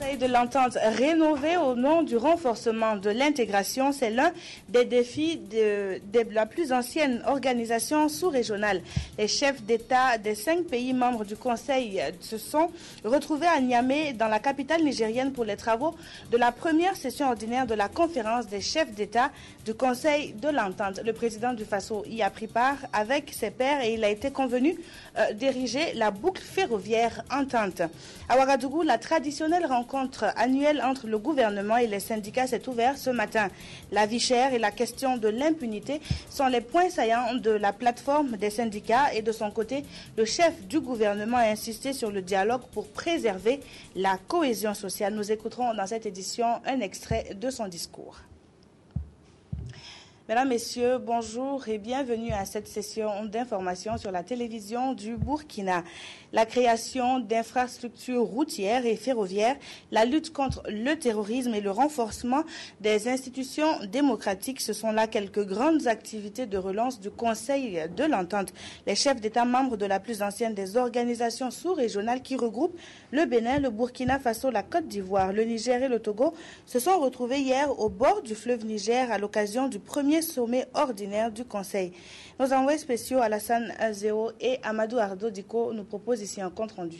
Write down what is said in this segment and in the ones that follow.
Conseil de l'entente rénové au nom du renforcement de l'intégration, c'est l'un des défis de la plus ancienne organisation sous-régionale. Les chefs d'État des 5 pays membres du Conseil se sont retrouvés à Niamey, dans la capitale nigérienne, pour les travaux de la première session ordinaire de la conférence des chefs d'État du Conseil de l'entente. Le président du Faso y a pris part avec ses pairs et il a été convenu d'ériger la boucle ferroviaire entente. À Ouagadougou, la traditionnelle rencontre annuelle entre le gouvernement et les syndicats s'est ouverte ce matin. La vie chère et la question de l'impunité sont les points saillants de la plateforme des syndicats et de son côté, le chef du gouvernement a insisté sur le dialogue pour préserver la cohésion sociale. Nous écouterons dans cette édition un extrait de son discours. Mesdames, Messieurs, bonjour et bienvenue à cette session d'information sur la télévision du Burkina. La création d'infrastructures routières et ferroviaires, la lutte contre le terrorisme et le renforcement des institutions démocratiques, ce sont là quelques grandes activités de relance du Conseil de l'entente. Les chefs d'État membres de la plus ancienne des organisations sous-régionales qui regroupent le Bénin, le Burkina Faso, la Côte d'Ivoire, le Niger et le Togo se sont retrouvés hier au bord du fleuve Niger à l'occasion du premier sommet ordinaire du Conseil. Nos envoyés spéciaux Alassane Azeo et Amadou Ardo Diko nous proposent ici un compte rendu.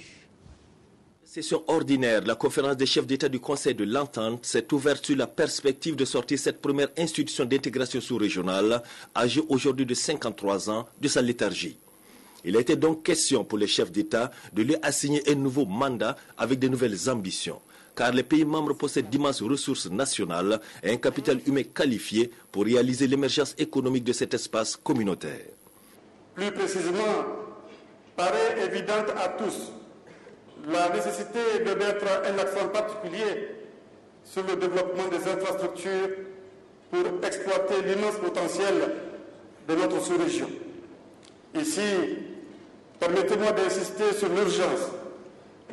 Session ordinaire, la conférence des chefs d'État du Conseil de l'entente s'est ouverte sur la perspective de sortir cette première institution d'intégration sous-régionale, âgée aujourd'hui de 53 ans, de sa léthargie. Il a été donc question pour les chefs d'État de lui assigner un nouveau mandat avec de nouvelles ambitions, car les pays membres possèdent d'immenses ressources nationales et un capital humain qualifié pour réaliser l'émergence économique de cet espace communautaire. Plus précisément, paraît évidente à tous la nécessité de mettre un accent particulier sur le développement des infrastructures pour exploiter l'immense potentiel de notre sous-région. Ici, permettez-moi d'insister sur l'urgence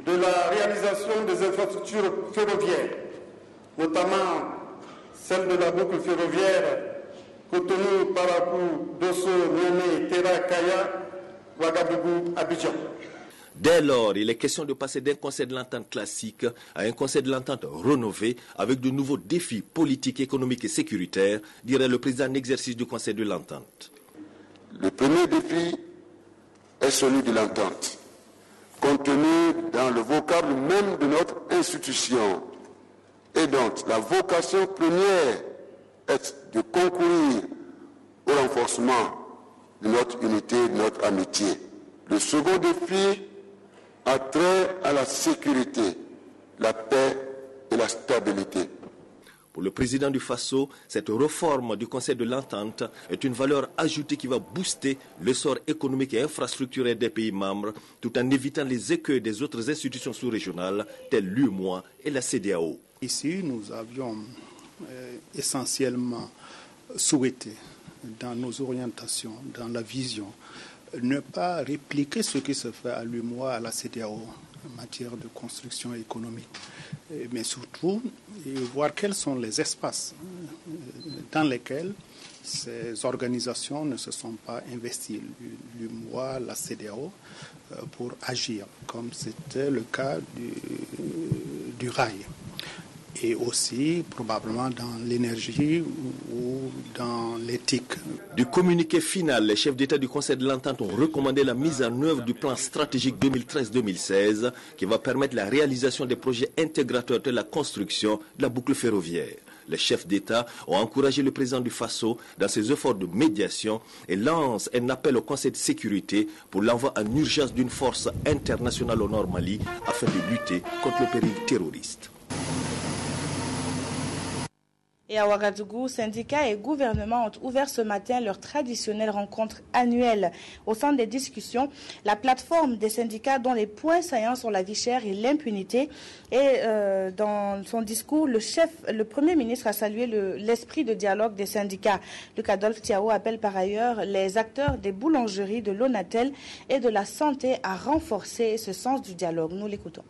de la réalisation des infrastructures ferroviaires, notamment celle de la boucle ferroviaire Cotonou, Parakou, Dosso, Niamey, Tera, Kaya, Ouagadougou, Abidjan. Dès lors, il est question de passer d'un conseil de l'entente classique à un conseil de l'entente rénové avec de nouveaux défis politiques, économiques et sécuritaires, dirait le président en exercice du conseil de l'entente. Le premier défi est celui de l'entente, contenu dans le vocable même de notre institution. Et donc, la vocation première est de concourir au renforcement de notre unité, de notre amitié. Le second défi a trait à la sécurité, la paix et la stabilité. Pour le président du Faso, cette réforme du Conseil de l'entente est une valeur ajoutée qui va booster l'essor économique et infrastructurel des pays membres, tout en évitant les écueils des autres institutions sous-régionales, telles l'UEMOA et la CEDEAO. Ici, nous avions essentiellement souhaité, dans nos orientations, dans la vision, ne pas répliquer ce qui se fait à l'UEMOA, à la CEDEAO, en matière de construction économique, mais surtout voir quels sont les espaces dans lesquels ces organisations ne se sont pas investies, l'UEMOA, la CEDEAO, pour agir, comme c'était le cas du rail. Et aussi probablement dans l'énergie ou dans l'éthique. Du communiqué final, les chefs d'État du Conseil de l'entente ont recommandé la mise en œuvre du plan stratégique 2013-2016 qui va permettre la réalisation des projets intégrateurs de la construction de la boucle ferroviaire. Les chefs d'État ont encouragé le président du Faso dans ses efforts de médiation et lancent un appel au Conseil de sécurité pour l'envoi en urgence d'une force internationale au Nord Mali afin de lutter contre le péril terroriste. Et à Ouagadougou, syndicats et gouvernements ont ouvert ce matin leur traditionnelle rencontre annuelle. Au centre des discussions, la plateforme des syndicats dont les points saillants sont la vie chère et l'impunité. Et dans son discours, le Premier ministre a salué l'esprit de dialogue des syndicats. Luc Adolphe Thiao appelle par ailleurs les acteurs des boulangeries, de l'Onatel et de la santé à renforcer ce sens du dialogue. Nous l'écoutons.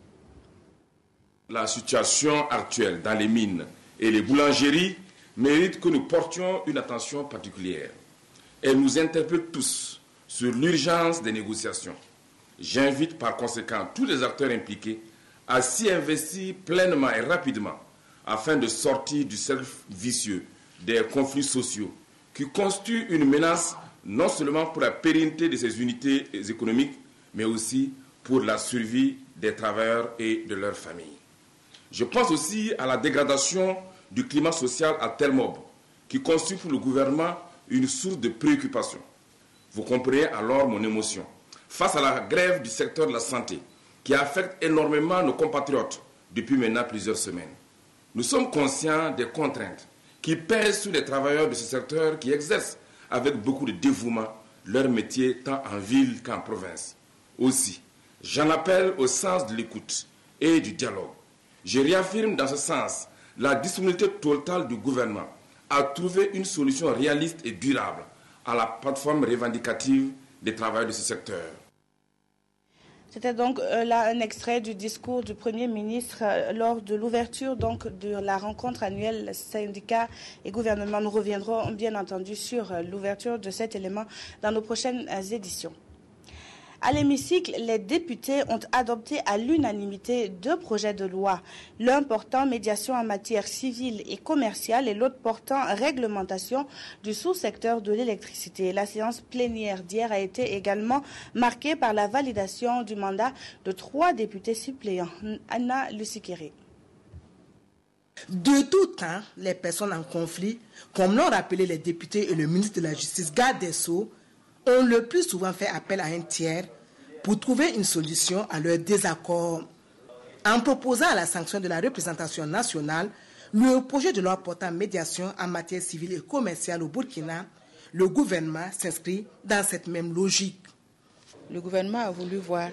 La situation actuelle dans les mines et les boulangeries mérite que nous portions une attention particulière. Elle nous interpelle tous sur l'urgence des négociations. J'invite par conséquent tous les acteurs impliqués à s'y investir pleinement et rapidement afin de sortir du cercle vicieux des conflits sociaux qui constituent une menace non seulement pour la pérennité de ces unités économiques, mais aussi pour la survie des travailleurs et de leurs familles. Je pense aussi à la dégradation du climat social à Telmob, qui constitue pour le gouvernement une source de préoccupation. Vous comprenez alors mon émotion face à la grève du secteur de la santé, qui affecte énormément nos compatriotes depuis maintenant plusieurs semaines. Nous sommes conscients des contraintes qui pèsent sur les travailleurs de ce secteur qui exercent avec beaucoup de dévouement leur métier tant en ville qu'en province. Aussi, j'en appelle au sens de l'écoute et du dialogue. Je réaffirme dans ce sens la disponibilité totale du gouvernement à trouver une solution réaliste et durable à la plateforme revendicative des travailleurs de ce secteur. C'était donc là un extrait du discours du Premier ministre lors de l'ouverture de la rencontre annuelle syndicats et gouvernement. Nous reviendrons bien entendu sur l'ouverture de cet élément dans nos prochaines éditions. À l'hémicycle, les députés ont adopté à l'unanimité 2 projets de loi, l'un portant médiation en matière civile et commerciale et l'autre portant réglementation du sous-secteur de l'électricité. La séance plénière d'hier a été également marquée par la validation du mandat de 3 députés suppléants. Anna Lusikere. De tout temps, les personnes en conflit, comme l'ont rappelé les députés et le ministre de la Justice, garde des Sceaux, ont le plus souvent fait appel à un tiers pour trouver une solution à leur désaccord. En proposant à la sanction de la représentation nationale le projet de loi portant médiation en matière civile et commerciale au Burkina, le gouvernement s'inscrit dans cette même logique. Le gouvernement a voulu voir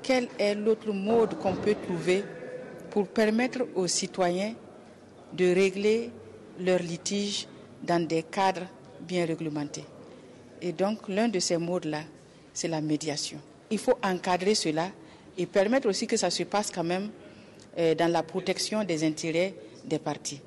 quel est l'autre mode qu'on peut trouver pour permettre aux citoyens de régler leurs litiges dans des cadres bien réglementés. Et donc, l'un de ces modes-là, c'est la médiation. Il faut encadrer cela et permettre aussi que ça se passe quand même dans la protection des intérêts des partis.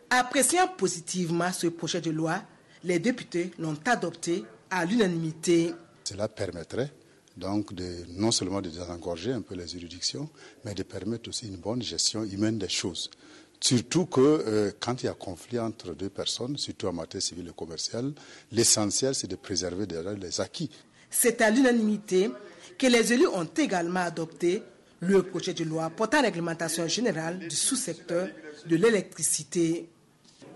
Appréciant positivement ce projet de loi, les députés l'ont adopté à l'unanimité. Cela permettrait donc non seulement de désengorger un peu les juridictions, mais de permettre aussi une bonne gestion humaine des choses. Surtout que quand il y a conflit entre 2 personnes, surtout en matière civile et commerciale, l'essentiel c'est de préserver déjà les acquis. C'est à l'unanimité que les élus ont également adopté le projet de loi portant réglementation générale du sous-secteur de l'électricité.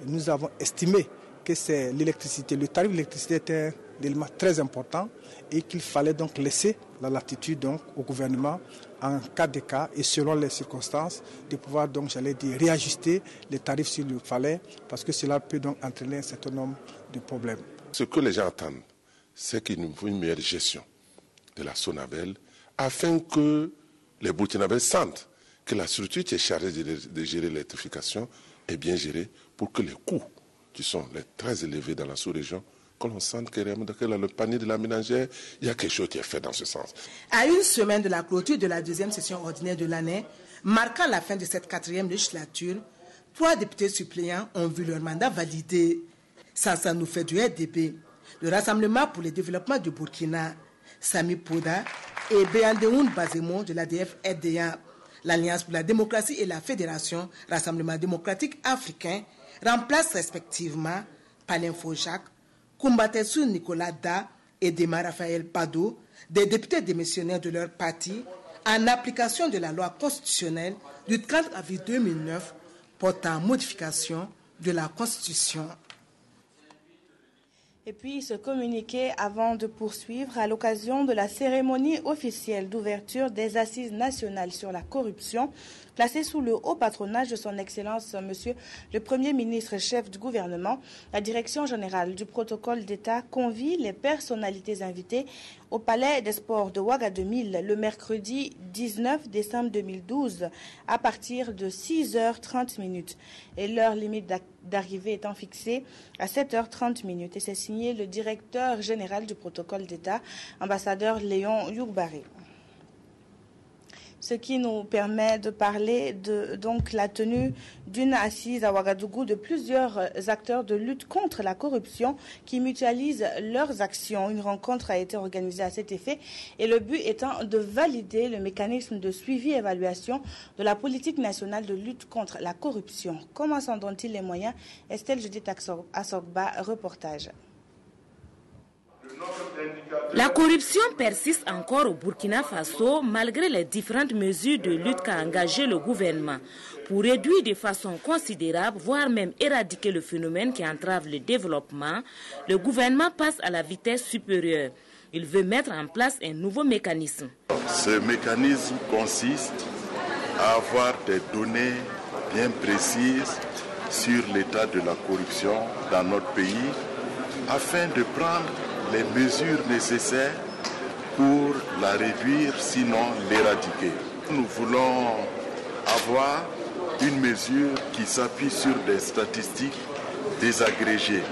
Nous avons estimé que l'électricité, le tarif de l'électricité était un élément très important et qu'il fallait donc laisser la latitude donc, au gouvernement en cas de cas et selon les circonstances de pouvoir donc, réajuster les tarifs s'il le fallait parce que cela peut donc entraîner un certain nombre de problèmes. Ce que les gens attendent, c'est qu'il nous faut une meilleure gestion de la Sonabel afin que les Burkinabés sentent que la structure qui est chargée de gérer l'électrification est bien gérée pour que les coûts qui sont très élevés dans la sous-région, que l'on sente que dans le panier de la ménagère, il y a quelque chose qui est fait dans ce sens. À une semaine de la clôture de la 2e session ordinaire de l'année, marquant la fin de cette 4e législature, 3 députés suppléants ont vu leur mandat validé. Sansa Noufé du RDP, le Rassemblement pour le développement du Burkina, Sami Poda et Béandeoun Bazemon de l'ADF RDA, l'Alliance pour la démocratie et la Fédération Rassemblement démocratique africain remplacent respectivement Palin Fojak, Koumbatessou Nicolas Da et Dema Raphaël Pado, des députés démissionnaires de leur parti, en application de la loi constitutionnelle du 30 avril 2009 portant modification de la Constitution. Et puis ce communiqué avant de poursuivre à l'occasion de la cérémonie officielle d'ouverture des Assises nationales sur la corruption, placée sous le haut patronage de son Excellence Monsieur le Premier ministre chef du gouvernement. La Direction générale du protocole d'État convie les personnalités invitées au Palais des Sports de Ouagadougou le mercredi 19 décembre 2012 à partir de 6h30 et l'heure limite d'arrivée étant fixée à 7h30 et c'est signé le directeur général du protocole d'État, ambassadeur Léon Yougbaré. Ce qui nous permet de parler de donc, la tenue d'une assise à Ouagadougou de plusieurs acteurs de lutte contre la corruption qui mutualisent leurs actions. Une rencontre a été organisée à cet effet et le but étant de valider le mécanisme de suivi-évaluation de la politique nationale de lutte contre la corruption. Comment s'en donnent-ils les moyens? Estelle Judith Assogba, reportage. La corruption persiste encore au Burkina Faso malgré les différentes mesures de lutte qu'a engagé le gouvernement. Pour réduire de façon considérable, voire même éradiquer le phénomène qui entrave le développement, le gouvernement passe à la vitesse supérieure. Il veut mettre en place un nouveau mécanisme. Ce mécanisme consiste à avoir des données bien précises sur l'état de la corruption dans notre pays afin de prendre les mesures nécessaires pour la réduire, sinon l'éradiquer. Nous voulons avoir une mesure qui s'appuie sur des statistiques désagrégées.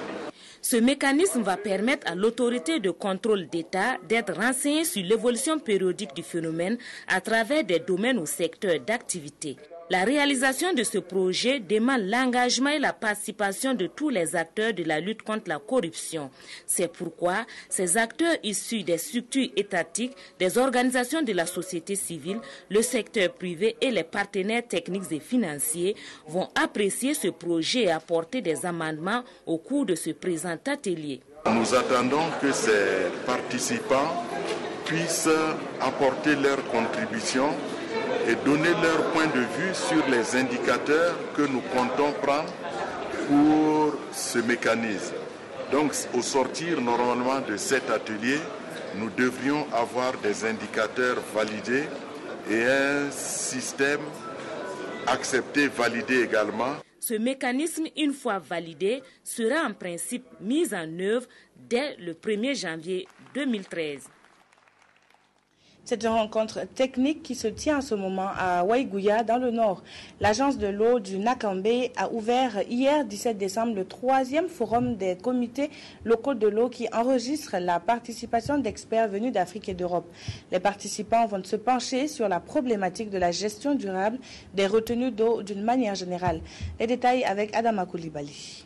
Ce mécanisme va permettre à l'autorité de contrôle d'État d'être renseignée sur l'évolution périodique du phénomène à travers des domaines ou secteurs d'activité. La réalisation de ce projet demande l'engagement et la participation de tous les acteurs de la lutte contre la corruption. C'est pourquoi ces acteurs issus des structures étatiques, des organisations de la société civile, le secteur privé et les partenaires techniques et financiers vont apprécier ce projet et apporter des amendements au cours de ce présent atelier. Nous attendons que ces participants puissent apporter leur contribution et donner leur point de vue sur les indicateurs que nous comptons prendre pour ce mécanisme. Donc, au sortir normalement de cet atelier, nous devrions avoir des indicateurs validés et un système accepté, validé également. Ce mécanisme, une fois validé, sera en principe mis en œuvre dès le 1er janvier 2013. C'est une rencontre technique qui se tient en ce moment à Waïgouya, dans le nord. L'agence de l'eau du Nakambé a ouvert hier, 17 décembre, le 3e forum des comités locaux de l'eau qui enregistre la participation d'experts venus d'Afrique et d'Europe. Les participants vont se pencher sur la problématique de la gestion durable des retenues d'eau d'une manière générale. Les détails avec Adama Koulibaly.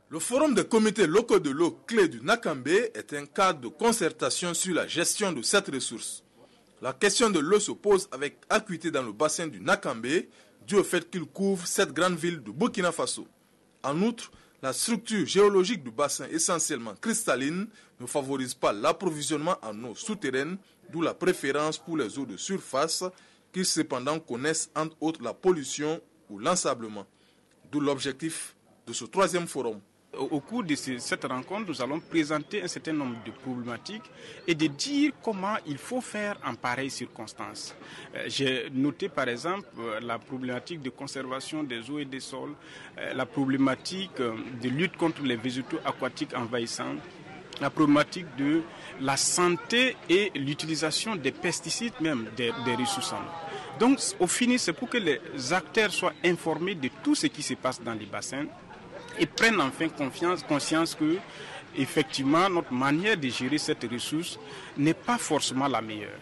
Le forum des comités locaux de l'eau clé du Nakambé est un cadre de concertation sur la gestion de cette ressource. La question de l'eau se pose avec acuité dans le bassin du Nakambé, dû au fait qu'il couvre cette grande ville de Burkina Faso. En outre, la structure géologique du bassin, essentiellement cristalline, ne favorise pas l'approvisionnement en eau souterraine, d'où la préférence pour les eaux de surface, qui cependant connaissent entre autres la pollution ou l'ensablement. D'où l'objectif de ce 3e forum. Au cours de cette rencontre, nous allons présenter un certain nombre de problématiques et de dire comment il faut faire en pareille circonstance. J'ai noté par exemple la problématique de conservation des eaux et des sols, la problématique de lutte contre les végétaux aquatiques envahissants, la problématique de la santé et l'utilisation des pesticides, même des ressources en eau. Donc au fini, c'est pour que les acteurs soient informés de tout ce qui se passe dans les bassins et prennent enfin conscience que, effectivement, notre manière de gérer cette ressource n'est pas forcément la meilleure.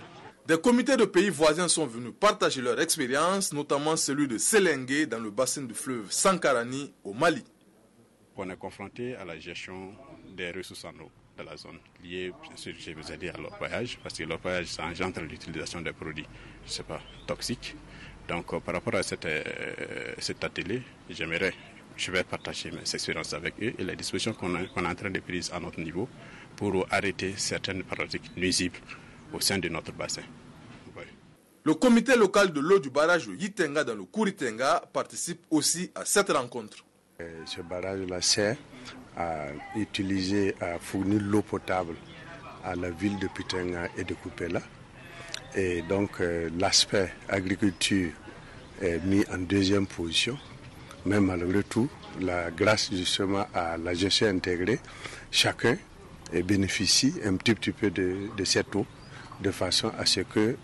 Des comités de pays voisins sont venus partager leur expérience, notamment celui de Sélengué dans le bassin du fleuve Sankarani au Mali. On est confronté à la gestion des ressources en eau de la zone, liées, bien sûr, je vous ai dit, à l'orpaillage, parce que l'orpaillage, ça engendre l'utilisation des produits, je ne sais pas, toxiques. Donc, par rapport à cet atelier, je vais partager mes expériences avec eux et les dispositions qu'on est en train de prendre à notre niveau pour arrêter certaines pratiques nuisibles au sein de notre bassin. Oui. Le comité local de l'eau du barrage de Yitenga dans le Kouritenga participe aussi à cette rencontre. Ce barrage-là sert à fournir l'eau potable à la ville de Putenga et de Kupela. Et donc l'aspect agriculture est mis en 2e position. Mais malgré tout, grâce justement à la gestion intégrée, chacun bénéficie un petit peu de cette eau, de façon à ce que,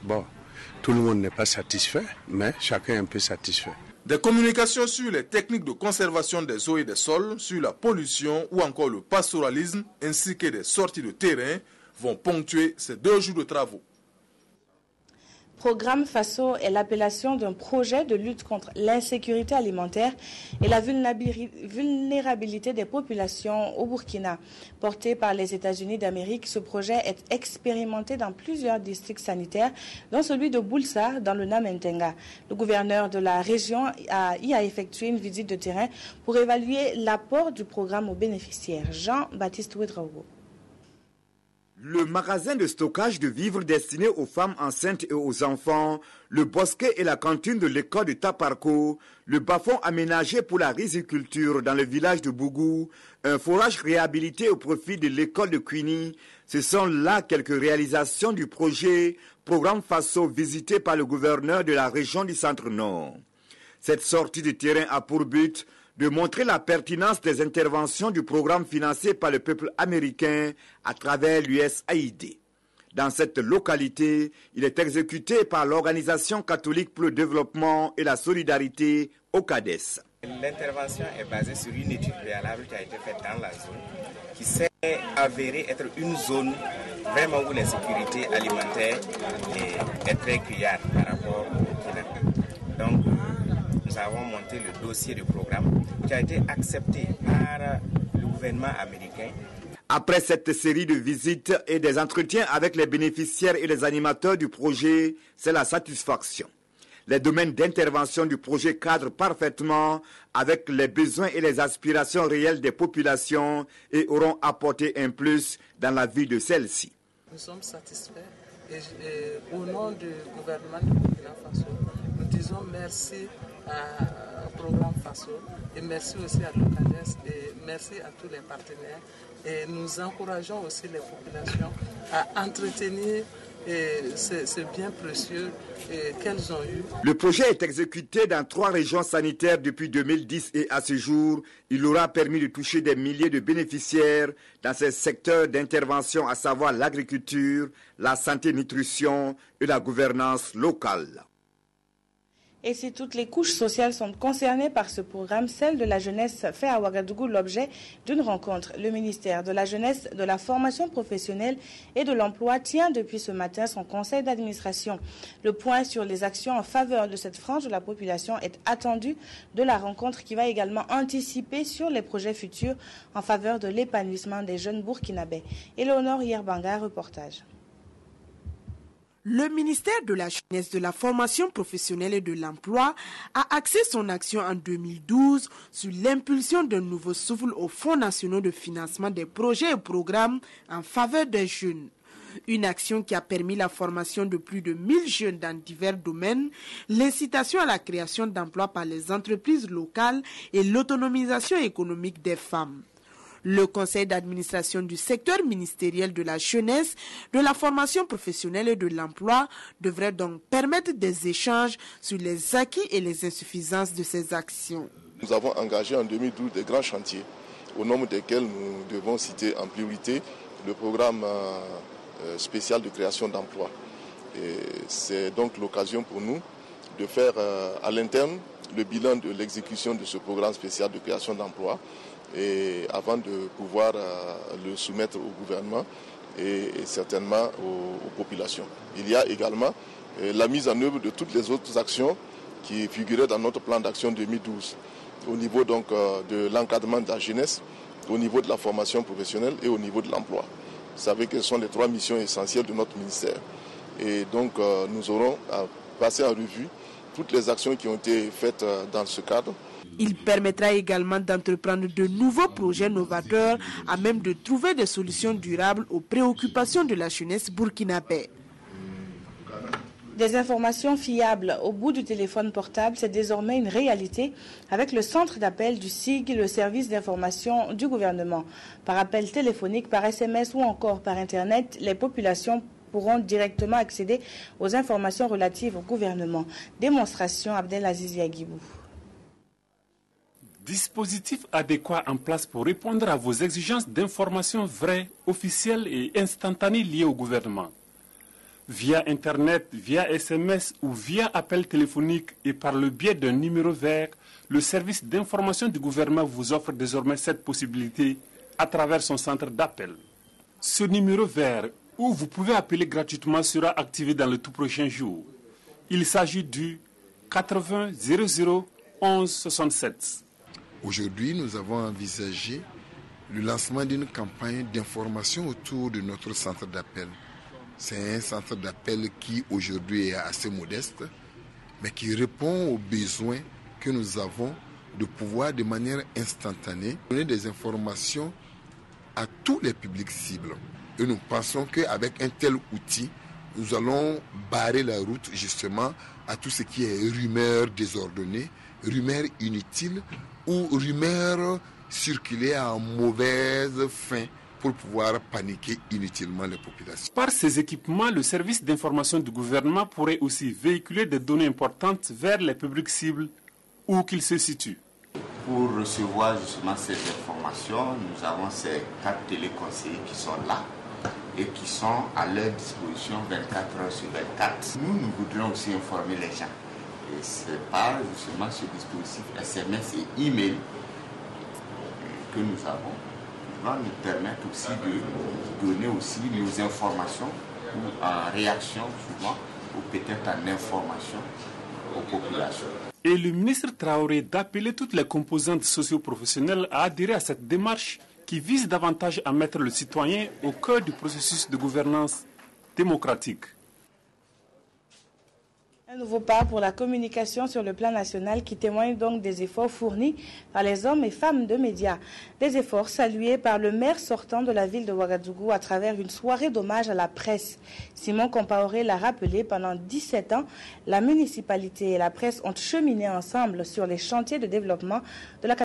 tout le monde n'est pas satisfait, mais chacun est un peu satisfait. Des communications sur les techniques de conservation des eaux et des sols, sur la pollution ou encore le pastoralisme, ainsi que des sorties de terrain, vont ponctuer ces 2 jours de travaux. Programme FASO est l'appellation d'un projet de lutte contre l'insécurité alimentaire et la vulnérabilité des populations au Burkina. Porté par les États-Unis d'Amérique, ce projet est expérimenté dans plusieurs districts sanitaires, dont celui de Boulsa, dans le Namentenga. Le gouverneur de la région y a effectué une visite de terrain pour évaluer l'apport du programme aux bénéficiaires. Jean-Baptiste Ouedraogo. Le magasin de stockage de vivres destiné aux femmes enceintes et aux enfants, le bosquet et la cantine de l'école de Taparko, le bas-fond aménagé pour la riziculture dans le village de Bougou, un forage réhabilité au profit de l'école de Kwini, ce sont là quelques réalisations du projet Programme FASO visité par le gouverneur de la région du Centre-Nord. Cette sortie de terrain a pour but de montrer la pertinence des interventions du programme financé par le peuple américain à travers l'USAID. Dans cette localité, il est exécuté par l'Organisation catholique pour le développement et la solidarité, OCADES. L'intervention est basée sur une étude préalable qui a été faite dans la zone, qui s'est avérée être une zone vraiment où l'insécurité alimentaire est très criarde par rapport au Burkina. Donc, nous avons monté le dossier du programme qui a été accepté par le gouvernement américain. Après cette série de visites et des entretiens avec les bénéficiaires et les animateurs du projet, c'est la satisfaction. Les domaines d'intervention du projet cadrent parfaitement avec les besoins et les aspirations réelles des populations et auront apporté un plus dans la vie de celles-ci. Nous sommes satisfaits et au nom du gouvernement du Burkina Faso, nous disons merci au programme FASO et merci aussi à l'OCADES et merci à tous les partenaires. Et nous encourageons aussi les populations à entretenir ce bien précieux qu'elles ont eu. Le projet est exécuté dans 3 régions sanitaires depuis 2010 et à ce jour, il aura permis de toucher des milliers de bénéficiaires dans ces secteurs d'intervention, à savoir l'agriculture, la santé-nutrition et la gouvernance locale. Et si toutes les couches sociales sont concernées par ce programme, celle de la jeunesse fait à Ouagadougou l'objet d'une rencontre. Le ministère de la Jeunesse, de la Formation professionnelle et de l'Emploi tient depuis ce matin son conseil d'administration. Le point sur les actions en faveur de cette frange de la population est attendu de la rencontre qui va également anticiper sur les projets futurs en faveur de l'épanouissement des jeunes burkinabés. Éléonore Yerbanga, reportage. Le ministère de la Jeunesse, de la Formation professionnelle et de l'Emploi a axé son action en 2012 sur l'impulsion d'un nouveau souffle aux fonds nationaux de financement des projets et programmes en faveur des jeunes. Une action qui a permis la formation de plus de 1000 jeunes dans divers domaines, l'incitation à la création d'emplois par les entreprises locales et l'autonomisation économique des femmes. Le conseil d'administration du secteur ministériel de la jeunesse, de la formation professionnelle et de l'emploi devrait donc permettre des échanges sur les acquis et les insuffisances de ces actions. Nous avons engagé en 2012 des grands chantiers, au nombre desquels nous devons citer en priorité le programme spécial de création d'emplois. C'est donc l'occasion pour nous de faire à l'interne le bilan de l'exécution de ce programme spécial de création d'emplois, et avant de pouvoir le soumettre au gouvernement et certainement aux populations. Il y a également la mise en œuvre de toutes les autres actions qui figuraient dans notre plan d'action 2012, au niveau donc de l'encadrement de la jeunesse, au niveau de la formation professionnelle et au niveau de l'emploi. Vous savez que ce sont les 3 missions essentielles de notre ministère. Et donc nous aurons à passer en revue toutes les actions qui ont été faites dans ce cadre. Il permettra également d'entreprendre de nouveaux projets novateurs à même de trouver des solutions durables aux préoccupations de la jeunesse burkinabé. Des informations fiables au bout du téléphone portable, c'est désormais une réalité avec le centre d'appel du SIG, le service d'information du gouvernement. Par appel téléphonique, par SMS ou encore par Internet, les populations pourront directement accéder aux informations relatives au gouvernement. Démonstration Abdelaziz Yagibou. Dispositif adéquat en place pour répondre à vos exigences d'informations vraies, officielles et instantanées liées au gouvernement. Via Internet, via SMS ou via appel téléphonique et par le biais d'un numéro vert, le service d'information du gouvernement vous offre désormais cette possibilité à travers son centre d'appel. Ce numéro vert, où vous pouvez appeler gratuitement, sera activé dans le tout prochain jour. Il s'agit du 80 00 11 67. Aujourd'hui, nous avons envisagé le lancement d'une campagne d'information autour de notre centre d'appel. C'est un centre d'appel qui aujourd'hui est assez modeste, mais qui répond aux besoins que nous avons de pouvoir de manière instantanée donner des informations à tous les publics cibles. Et nous pensons qu'avec un tel outil, nous allons barrer la route justement à tout ce qui est rumeurs désordonnées, rumeurs inutiles ou rumeurs circuler en mauvaise fin pour pouvoir paniquer inutilement les populations. Par ces équipements, le service d'information du gouvernement pourrait aussi véhiculer des données importantes vers les publics cibles où qu'ils se situent. Pour recevoir justement ces informations, nous avons ces 4 téléconseillers qui sont là et qui sont à leur disposition 24 heures sur 24. Nous voudrions aussi informer les gens. Et c'est par justement ce dispositif SMS et email que nous avons, qui va nous permettre aussi de donner aussi nos informations ou en réaction souvent ou peut-être en information aux populations. Et le ministre Traoré d'appeler toutes les composantes socio-professionnelles à adhérer à cette démarche qui vise davantage à mettre le citoyen au cœur du processus de gouvernance démocratique. Un nouveau pas pour la communication sur le plan national qui témoigne donc des efforts fournis par les hommes et femmes de médias. Des efforts salués par le maire sortant de la ville de Ouagadougou à travers une soirée d'hommage à la presse. Simon Compaoré l'a rappelé, pendant 17 ans, la municipalité et la presse ont cheminé ensemble sur les chantiers de développement de la